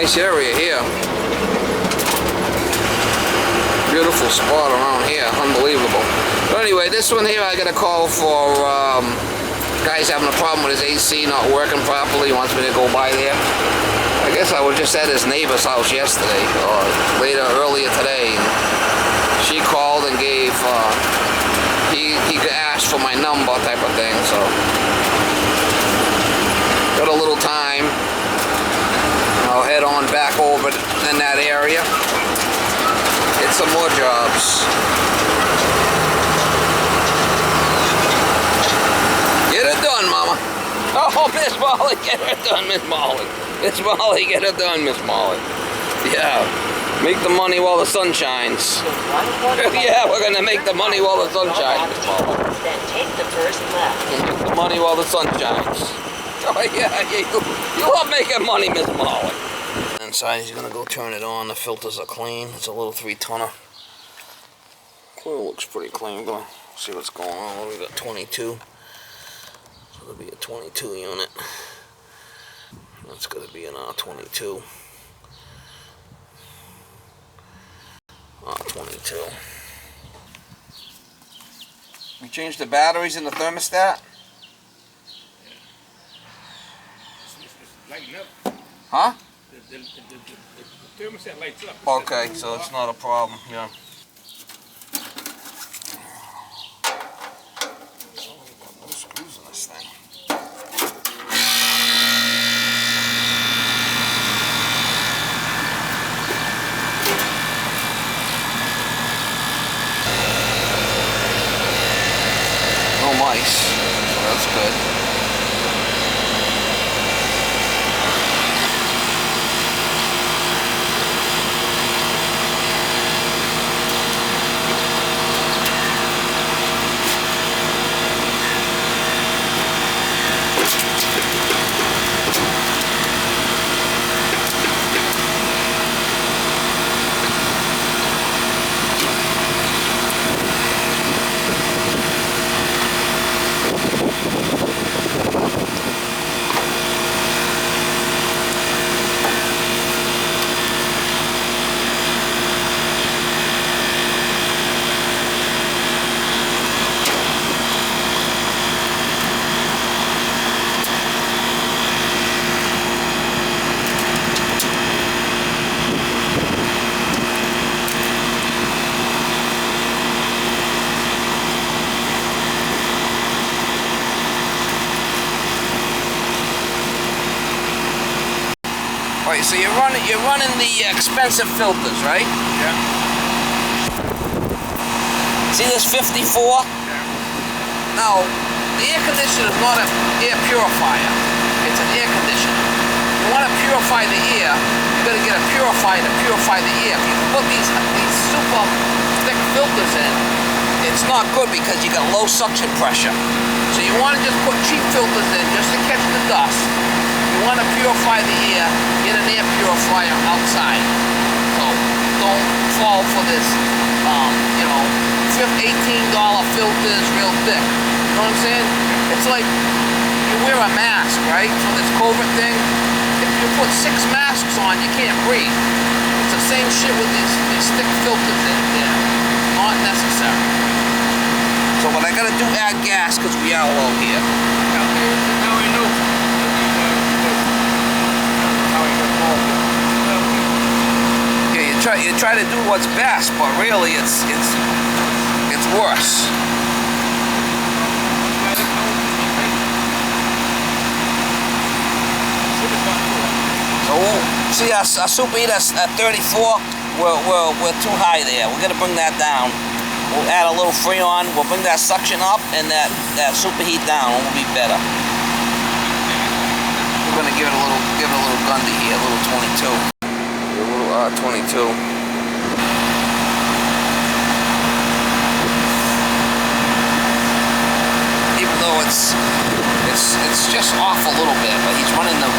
Nice area here. Beautiful spot around here, unbelievable. But anyway, this one here I got a call for guy's having a problem with his AC not working properly. He wants me to go by there. I guess I was just at his neighbor's house yesterday, or earlier today. And she called and gave, he asked for my number type of thing, so. Got a little time. I'll head on back over in that area. Get some more jobs. Get it done, Mama. Oh, Miss Molly, get it done, Miss Molly. Miss Molly, get it done, Miss Molly. Yeah, make the money while the sun shines. Yeah, we're gonna make the money while the sun shines, Miss Molly. Then take the first left. Make the money while the sun shines. Oh yeah, you love making money, Miss Molly. Inside, he's gonna go turn it on. The filters are clean. It's a little 3-tonner. Coil looks pretty clean. I'm gonna see what's going on. We got 22. So it'll be a 22 unit. That's gonna be an R22. R22. We changed the batteries in the thermostat. Lighting up. Huh? The thermostat lights up. Okay, so it's not a problem, yeah. No screws in this thing. No mice, so that's good. Right, so you're running the expensive filters, right? Yeah. See this 54? Yeah. Now, the air conditioner is not an air purifier. It's an air conditioner. You want to purify the air, you got to get a purifier to purify the air. If you put these super thick filters in, it's not good because you got low suction pressure. So you want to just put cheap filters in just to catch the dust. You want to purify the air, get an air purifier outside. So don't fall for this, you know, $18 filters real thick. You know what I'm saying? It's like you wear a mask, right? For this COVID thing. If you put 6 masks on, you can't breathe. It's the same shit with these thick filters in there. Not necessary. So what I gotta do, add gas because we are low here. Now I know. Yeah, you try to do what's best, but really it's worse. So see our superheater at 34, we're too high there. We're gonna bring that down. We'll add a little Freon. We'll bring that suction up and that superheat down. It will be better. We're gonna give it a little Gundy here, a little 22. A little R22. Even though it's just off a little bit, but he's running them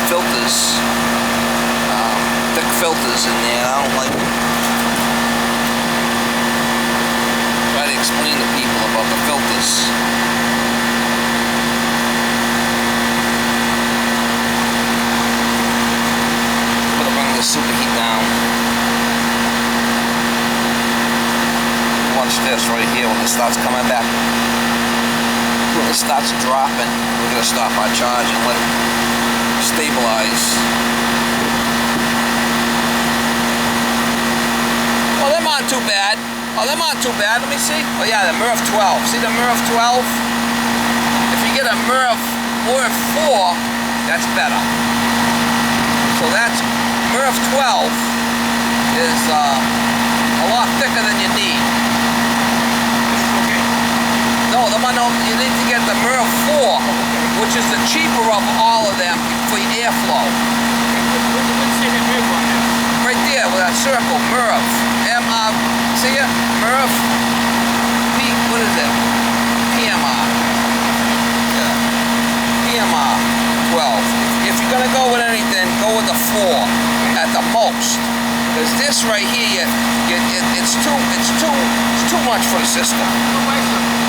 filters, thick filters in there. I don't like them. Try to explain to people about the filters. the superheat down. Watch this right here when it starts coming back. When it starts dropping, we're going to stop our charge and let it stabilize. Well, them aren't too bad. Oh, them aren't too bad. Let me see. Oh, yeah, the MERV 12. See the MERV 12? If you get a MERV 4, that's better. So that's MERV 12 is a lot thicker than you need. Okay. No, you need to get the MERV 4, which is the cheaper of all of them for your airflow. Let's say the MERV on there. Right there with that circle, MERV. See it? MERV. What is it? PMR. Yeah. PMR 12. If you're gonna go with anything, go with the 4 at the most. Because this right here, it's too much for the system. Go buy some.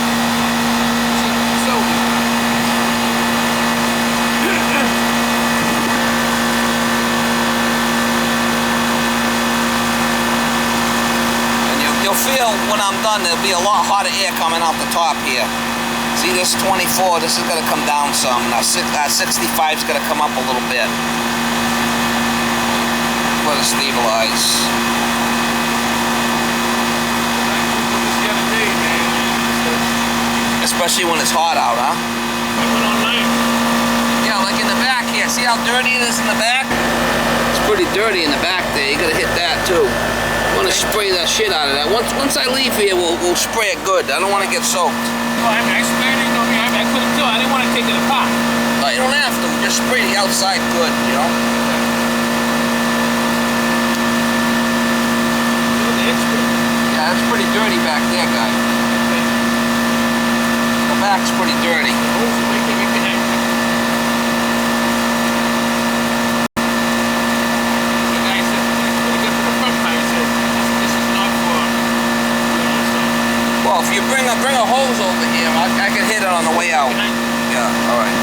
Feel when I'm done, there'll be a lot hotter air coming out the top here. See this 24, this is going to come down some. Now 65 is going to come up a little bit. Let it stabilize. Especially when it's hot out, huh? I went online. Yeah, like in the back here. See how dirty it is in the back? It's pretty dirty in the back there. You got to hit that too. I want to spray that shit out of that. Once I leave here, we'll spray it good. I don't want to get soaked. Oh, I sprayed it. I couldn't do it. I didn't want to take it apart. No, you don't have to. Just spray the outside good, you know? Yeah, that's pretty dirty back there, guy. The back's pretty dirty. Well, if you bring a hose over here, I can hit it on the way out. Yeah, all right.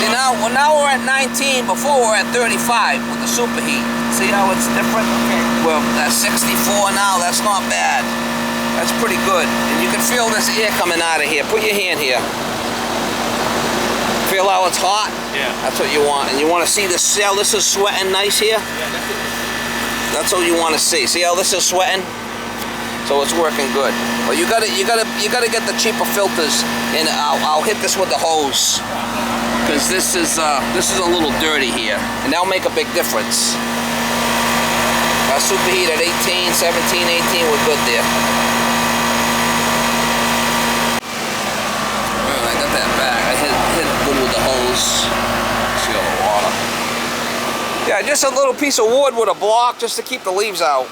See now we're at 19. Before we're at 35 with the superheat. See how it's different? Okay. Well, that's 64 now. That's not bad. That's pretty good. And you can feel this air coming out of here. Put your hand here. Feel how it's hot? Yeah. That's what you want. And you want to see this. See how this is sweating nice here? Yeah, that's what you want to see. See how this is sweating? So it's working good. Well, you gotta get the cheaper filters, and I'll hit this with the hose, because this is a little dirty here, and that'll make a big difference. Superheat at 18, 17, 18, we're good there. I got that back. I hit it good with the hose. See all the water. Yeah, just a little piece of wood with a block just to keep the leaves out.